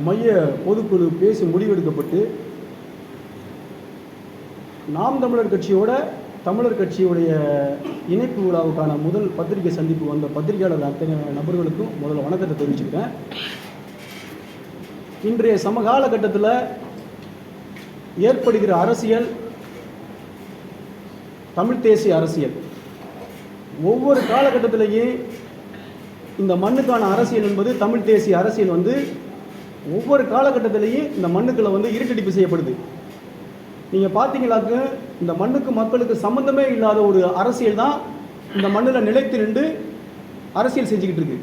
மைய பொதுக்குழு பேசி முடிவெடுக்கப்பட்டு நாம் தமிழர் கட்சியோட தமிழர் கட்சியுடைய இணைப்பு விழாவுக்கான முதல் பத்திரிகை சந்திப்பு வந்த பத்திரிகையாளர் அத்தனை நபர்களுக்கும் முதல்ல வணக்கத்தை தெரிவிச்சுக்கிறேன். இன்றைய சமகால கட்டத்தில் ஏற்படுகிற அரசியல் தமிழ் தேசிய அரசியல். ஒவ்வொரு காலகட்டத்திலேயே இந்த மண்ணுக்கான அரசியல் என்பது தமிழ் தேசிய அரசியல் ஒவ்வொரு காலகட்டத்திலேயே இந்த மண்ணுக்குள்ள இருட்டடிப்பு செய்யப்படுது. நீங்கள் பார்த்தீங்களாக்க இந்த மண்ணுக்கு மக்களுக்கு சம்மந்தமே இல்லாத ஒரு அரசியல் தான் இந்த மண்ணில் நிலைத்து நின்று அரசியல் செஞ்சுக்கிட்டு இருக்கு.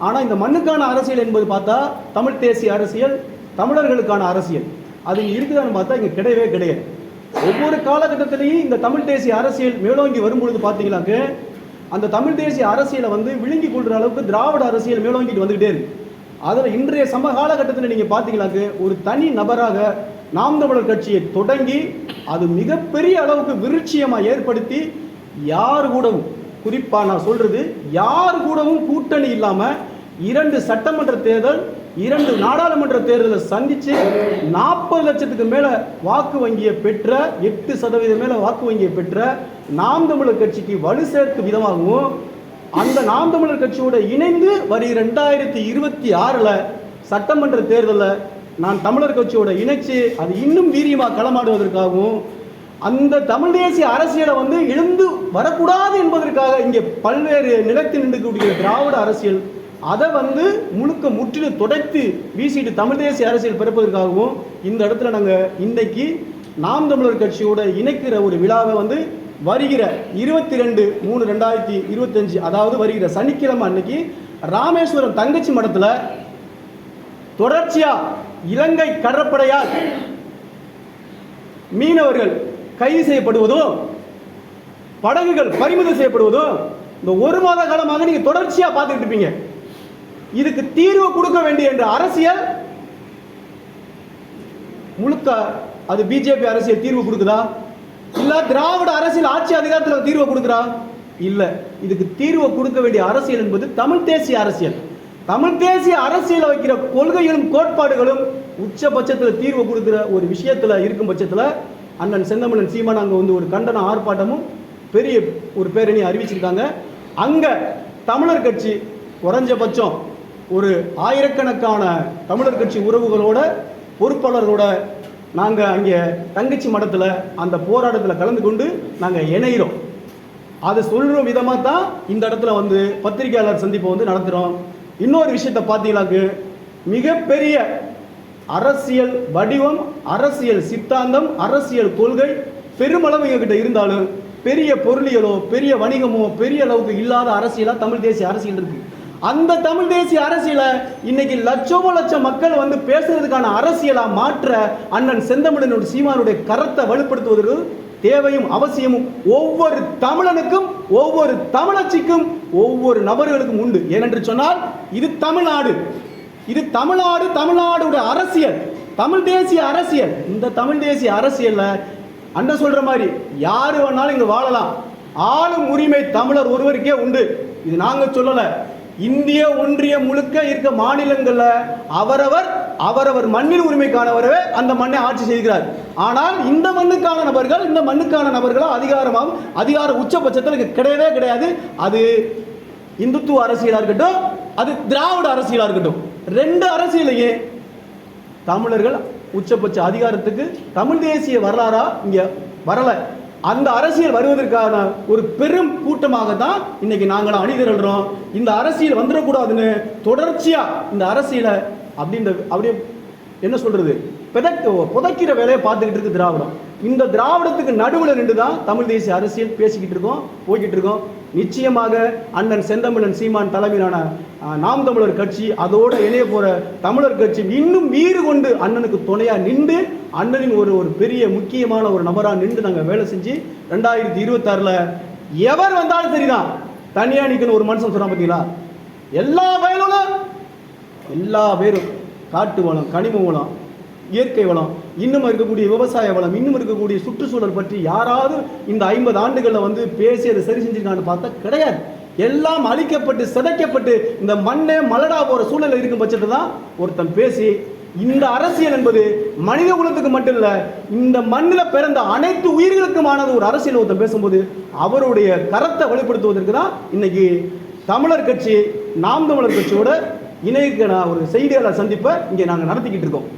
ஆனால் இந்த மண்ணுக்கான அரசியல் என்பது பார்த்தா தமிழ் தேசிய அரசியல், தமிழர்களுக்கான அரசியல் அது இருக்குதான்னு பார்த்தா இங்கே கிடையவே கிடையாது. ஒவ்வொரு காலகட்டத்திலேயும் இந்த தமிழ் தேசிய அரசியல் மேலோங்கி வரும்பொழுது பார்த்தீங்களாக்க அந்த தமிழ் தேசிய அரசியலை விழுங்கி கொள்கிற அளவுக்கு திராவிட அரசியல் மேலோங்கிட்டு வந்துகிட்டே இருக்கு. அதில் இன்றைய சமகாலகட்டத்தில் நீங்கள் பார்த்தீங்களாக்க ஒரு தனி நபராக நாம் தமிழர் கட்சியை தொடங்கி அது மிகப்பெரிய அளவுக்கு விருட்சியமாக ஏற்படுத்தி யார் கூடவும், குறிப்பாக நான் சொல்றது யார் கூடவும் கூட்டணி இல்லாமல் 2 சட்டமன்ற தேர்தல் 2 நாடாளுமன்ற தேர்தலை சந்தித்து 40 லட்சத்துக்கு மேலே வாக்கு வங்கியை பெற்ற 8% மேலே வாக்கு வங்கியை பெற்ற நாம் தமிழர் கட்சிக்கு வலு சேர்க்கும் விதமாகவும் அந்த நாம் தமிழர் கட்சியோட இணைந்து வருகிற 2026 சட்டமன்ற தேர்தலில் நான் தமிழர் கட்சியோட இணைச்சு அது இன்னும் வீரியமாக களமாடுவதற்காகவும் அந்த தமிழ் தேசிய அரசியலை எழுந்து வரக்கூடாது என்பதற்காக இங்கே பல்வேறு நிலத்தில் நின்றுக்கூடிய திராவிட அரசியல் அதை முழுக்க முற்றிலும் துடைத்து வீசிட்டு தமிழ் தேசிய அரசியல் பிறப்பதற்காகவும் இந்த இடத்துல நாங்கள் இன்றைக்கு நாம் தமிழர் கட்சியோட இணைக்கிற ஒரு விழாவை வருகிற 22/3/2025 அதாவது வருகிற சனிக்கிழமை அன்னைக்கு ராமேஸ்வரம் தங்கச்சி மடத்தில் தொடர்ச்சியா இலங்கை கடற்படையால் மீனவர்கள் கைது செய்யப்படுவதும் படகுகள் பறிமுதல் செய்யப்படுவதும் இந்த 1 மாத காலமாக நீங்க தொடர்ச்சியா பார்த்துட்டு இருப்பீங்க. இதுக்கு தீர்வு கொடுக்க வேண்டிய என்ற அரசியல் முழுக்க அது பிஜேபி அரசியல் தீர்வு கொடுக்குதா, இல்ல திராவிட அரசியல் ஆட்சி அதிகாரத்தில் தீர்வு கொடுக்குறா? இல்ல, இதுக்கு தீர்வு கொடுக்க வேண்டிய அரசியல் என்பது தமிழ் தேசிய அரசியல். தமிழ் தேசிய அரசியல் வைக்கிற கொள்கைகளும் கோட்பாடுகளும் உச்சபட்சத்தில் தீர்வு கொடுக்கிற ஒரு விஷயத்துல இருக்கும் பட்சத்தில் அண்ணன் செந்தமிழன் சீமான் அங்கே ஒரு கண்டன ஆர்ப்பாட்டமும் பெரிய ஒரு பேரணி அறிவிச்சிருக்காங்க. அங்க தமிழர் கட்சி குறைஞ்சபட்சம் ஒரு ஆயிரக்கணக்கான தமிழர் கட்சி உறவுகளோட பொறுப்பாளர்களோட நாங்கள் அங்கே தங்கச்சி மடத்தில் அந்த போராட்டத்தில் கலந்து கொண்டு நாங்கள் இணைகிறோம். அதை சொல்கிற விதமாக தான் இந்த இடத்துல பத்திரிகையாளர் சந்திப்பை நடத்துகிறோம். இன்னொரு விஷயத்தை பார்த்தீங்கன்னாக்கு மிகப்பெரிய அரசியல் வடிவம், அரசியல் சித்தாந்தம், அரசியல் கொள்கை பெருமளவு எங்ககிட்ட இருந்தாலும் பெரிய பொருளியலோ பெரிய வணிகமோ பெரிய அளவுக்கு இல்லாத அரசியலா தமிழ் தேசிய அரசியல் இருக்கு. அந்த தமிழ் தேசிய அரசியலை இன்னைக்கு லட்சம் மக்கள் பேசுறதுக்கான அரசியலா மாற்ற அண்ணன் செந்தமிழனோட சீமானுடைய கரத்தை வலுப்படுத்துவதற்கு தேவையும் அவசியமும் ஒவ்வொரு தமிழனுக்கும் ஒவ்வொரு தமிழச்சிக்கும் ஒவ்வொரு நபர்களுக்கும் உண்டு. ஏனென்று சொன்னால் இது தமிழ்நாடு, இது தமிழ்நாடுடைய அரசியல், தமிழ் தேசிய அரசியல். இந்த தமிழ் தேசிய அரசியல்ல அண்ணன் சொல்ற மாதிரி யாரு வேணாலும் இங்க வாழலாம். ஆளும் உரிமை தமிழர் ஒருவருக்கே உண்டு. இது நாங்க சொல்லல, இந்திய ஒன்றியம் முழுக்க இருக்க மாநிலங்கள்ல அவரவர் மண்ணின் உரிமைக்கானவரவே அந்த மண்ணை ஆட்சி செய்கிறார். ஆனால் இந்த மண்ணுக்கான நபர்களா அதிகார உச்சபட்சத்தில் கிடையவே கிடையாது. அது இந்துத்துவ அரசியலா இருக்கட்டும், அது திராவிட அரசியலா இருக்கட்டும், 2 அரசியலையே தமிழர்கள் உச்சபட்ச அதிகாரத்துக்கு தமிழ் தேசிய வரலாறா இங்க வரல. அந்த அரசியல் வருவதற்கான ஒரு பெரும் கூட்டமாக தான் இன்னைக்கு நாங்கள் அணிதிரள்றோம். இந்த அரசியல் வந்துடக்கூடாதுன்னு தொடர்ச்சியா இந்த அரசியலை அப்படியே என்ன சொல்றது புதைக்கிற வேலையை பார்த்துக்கிட்டு இருக்கு திராவிடம். இந்த திராவிடத்துக்கு நடுவில் நின்று தான் தமிழ் தேசிய அரசியல் பேசிக்கிட்டு இருக்கோம், போய்கிட்டு இருக்கோம். நிச்சயமாக அண்ணன் செந்தமிழன் சீமான் தலைமையிலான நாம் தமிழர் கட்சி அதோட இணைய போற தமிழர் கட்சி இன்னும் வீறு கொண்டு அண்ணனுக்கு துணையா நின்று அண்ணனின் ஒரு பெரிய முக்கியமான ஒரு நபரா நின்று நாங்கள் வேலை செஞ்சு 2026 எவர் வந்தாலும் சரிதான். தனியா நிற்கணும் ஒரு மனுஷன் சொன்னா பார்த்தீங்களா, எல்லா பேரும் காட்டு வளம், கனிம வளம், இயற்கை வளம், இன்னும் இருக்கக்கூடிய விவசாய வளம், இன்னும் இருக்கக்கூடிய சுற்றுச்சூழல் பற்றி யாராவது இந்த 50 ஆண்டுகளில் பேசி அதை சரி செஞ்சிருக்கான்னு பார்த்தா கிடையாது. எல்லாம் அழிக்கப்பட்டு சிதைக்கப்பட்டு இந்த மண்ணே மலடா போற சூழல் இருக்கும் பட்சத்தில் தான் ஒருத்தன் பேசி இந்த அரசியல் என்பது மனித குலத்துக்கு மட்டும் இல்ல, இந்த மண்ணில் பிறந்த அனைத்து உயிர்களுக்குமானது ஒரு அரசியல். ஒருத்தன் பேசும்போது அவருடைய கரத்தை வெளிப்படுத்துவதற்கு தான் இன்னைக்கு தமிழர் கட்சி நாம் தமிழர் கட்சியோட இணைக்கான ஒரு செய்தியாளர் சந்திப்பை இங்கே நாங்கள் நடத்திக்கிட்டு இருக்கோம்.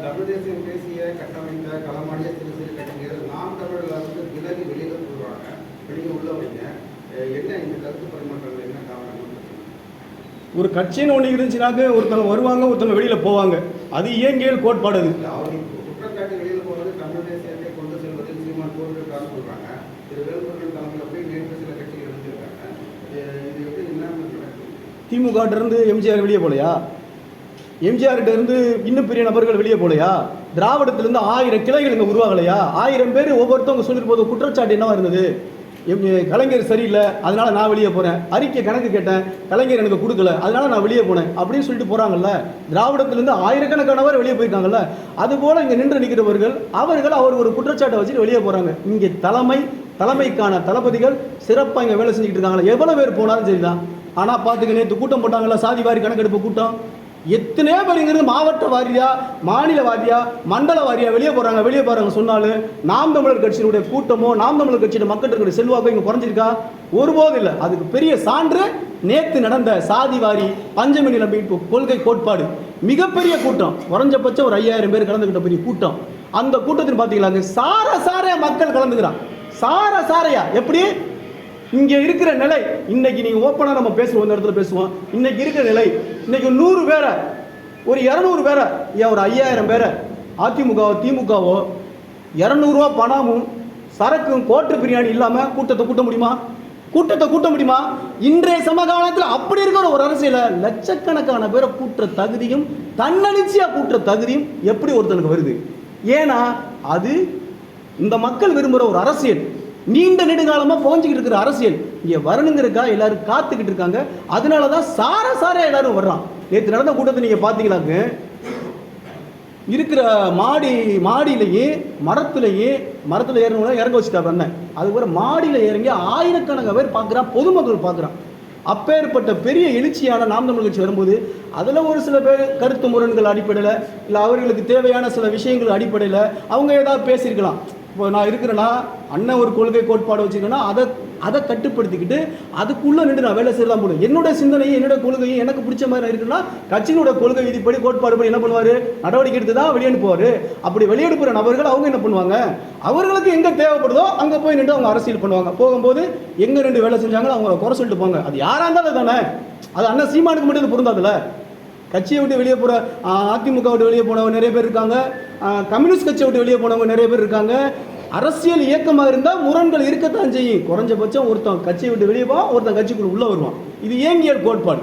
தமிழ் தேசியம் பேசிய கட்டமைத்த களமாடிய சிறு சிறு கட்சிகள் நாம் தமிழில் வந்து விலகி வெளியில சொல்றாங்க, வெளியே உள்ளவங்க என்ன இந்த கருத்து பரிமாற்றங்கள் என்ன காரணம்? ஒரு கட்சின்னு ஒன்று இருந்துச்சுனாக்க ஒருத்தவங்க வருவாங்க, ஒருத்தவங்க வெளியில போவாங்க. அது இயங்கியல் கோட்பாடு. அது அவருக்கு குற்றச்சாட்டு வெளியில போவது தமிழ் தேசியத்தை கொண்டு செல்வதில் சீமான் தோல்விக்காக சொல்றாங்க. திரு வேல்முருகன் தலைமையில் போய் நேற்று சில கட்சிகள் இருந்திருக்காங்க. இது எப்படி என்ன நடக்குது? திமுக இருந்து எம்ஜிஆர் வெளியே போலையா? எம்ஜிஆர் இருந்து இன்னும் பெரிய நபர்கள் வெளியே போலையா? திராவிடத்திலிருந்து 1000 கிளைகள் இங்கே உருவாகலையா? 1000 பேர் ஒவ்வொருத்தவங்க சொல்லிட்டு போது குற்றச்சாட்டு என்னவா இருந்தது? கலைஞர் சரியில்லை, அதனால நான் வெளியே போறேன். அறிக்கை கணக்கு கேட்டேன், கலைஞர் எனக்கு கொடுக்கல, அதனால நான் வெளியே போனேன் அப்படின்னு சொல்லிட்டு போறாங்கல்ல. திராவிடத்திலிருந்து ஆயிரக்கணக்கானவர் வெளியே போயிருக்காங்கல்ல. அது போல இங்க நின்று நிற்கிறவர்கள் அவர் ஒரு குற்றச்சாட்டை வச்சுட்டு வெளியே போறாங்க. இங்கே தலைமைக்கான தளபதிகள் சிறப்பாக இங்கே வேலை செஞ்சுக்கிட்டு இருக்காங்களா? எவ்வளவு பேர் போனாலும் சரிதான். ஆனா பாத்துக்க, நேற்று கூட்டம் போட்டாங்கல்ல, சாதி வாரி கணக்கெடுப்பு கூட்டம். எத்தனையோ பேருங்கிறது மாவட்ட வாரியா, மாநில வாரியா, மண்டல வாரியா வெளியே போறாங்க சொன்னாலும் நாம் தமிழர் கட்சியினுடைய கூட்டமோ நாம் தமிழர் கட்சியோட மக்களுடைய செல்வாக்கோ இங்க குறைஞ்சிருக்கா? ஒருபோதும் இல்லை. அதுக்கு பெரிய சான்று நேற்று நடந்த சாதி வாரி பஞ்சமி மீட்பு கொள்கை கோட்பாடு மிகப்பெரிய கூட்டம். குறைஞ்சபட்சம் ஒரு 5000 பேர் கலந்துகிட்ட பெரிய கூட்டம். அந்த கூட்டத்தில் பாத்தீங்களா சார மக்கள் கலந்துக்கிறான். சாரையா எப்படி இங்க இருக்கிற நிலை? இன்னைக்கு நீங்க ஓப்பனா நம்ம பேசுவோம், இந்த இடத்துல பேசுவோம். இன்னைக்கு இருக்கிற நிலை, இன்னைக்கு 100 பேரை, ஒரு 200 பேரை, ஏன் ஒரு 5000 பேரை அதிமுகவோ திமுகவோ 200 ரூபா பணமும் சரக்கும் கோட்டை பிரியாணி இல்லாம கூட்டத்தை கூட்ட முடியுமா? இன்றைய சமகாலத்தில் அப்படி இருக்கிற ஒரு அரசியல லட்சக்கணக்கான பேரை கூட்டுற தகுதியும் தன்னெழுச்சியா கூட்டுற தகுதியும் எப்படி ஒருத்தனுக்கு வருது? ஏன்னா அது இந்த மக்கள் விரும்புகிற ஒரு அரசியல், நீண்ட நெடுங்காலமா புகஞ்சிக்கிட்டு இருக்கிற அரசியல் இங்க வரணுங்கிறக்கா எல்லாரும் காத்துக்கிட்டு இருக்காங்க. அதனாலதான் சார எல்லாரும் வர்றான். நேற்று நடந்த கூட்டத்தை நீங்க பாத்தீங்களாங்க, இருக்கிற மாடியிலேயே மரத்துல ஏறணும் இறங்க வச்சுட்டாங்க அண்ணன். அதுக்கப்புறம் மாடியில இறங்கி ஆயிரக்கணக்கான பேர் பார்க்குறான், பொதுமக்கள் பார்க்குறான். அப்பேற்பட்ட பெரிய எழுச்சியான நாம் தமிழ் கட்சி வரும்போது அதில் ஒரு சில பேர் கருத்து முரண்கள் அடிப்படையில், இல்லை அவர்களுக்கு தேவையான சில விஷயங்கள் அடிப்படையில் அவங்க ஏதாவது பேசியிருக்கலாம். இப்போ நான் இருக்கிறேன்னா, அண்ணன் ஒரு கொள்கை கோட்பாடு வச்சுருக்கேன்னா அதை கட்டுப்படுத்திக்கிட்டு அதுக்குள்ளே நின்று நான் வேலை செய்யலாம் போடும். என்னோட சிந்தனையும் என்னோட கொள்கையும் எனக்கு பிடிச்ச மாதிரி இருக்குன்னா கட்சியினோட கொள்கை விதிப்படி கோட்பாடு படி என்ன பண்ணுவார்? நடவடிக்கை எடுத்து தான் வெளியனுப்புவார். அப்படி வெளியெடுப்புற நபர்கள் அவங்க என்ன பண்ணுவாங்க? அவர்களுக்கு எங்கே தேவைப்படுதோ அங்கே போய் நின்று அவங்க அரசியல் பண்ணுவாங்க. போகும்போது எங்கே 2 வேலை செஞ்சாங்களோ அவங்கள குறை சொல்லிட்டு போங்க. அது யாராக இருந்தாலும் தானே, அது அண்ணன் சீமானுக்கு மட்டும் பொருந்தாதுல. கட்சியை விட்டு வெளியே போகிற அதிமுக விட்டு வெளியே போனவங்க நிறைய பேர் இருக்காங்க, கம்யூனிஸ்ட் கட்சியை விட்டு வெளியே போனவங்க நிறைய பேர் இருக்காங்க. அரசியல் இயக்கமாக இருந்தால் முரண்கள் இருக்கத்தான் செய்யும். குறைஞ்சபட்சம் ஒருத்தன் கட்சியை விட்டு வெளியே போவான், ஒருத்தன் கட்சிக்குள்ள உள்ள வருவான். இது இயங்கியல் கோட்பாடு.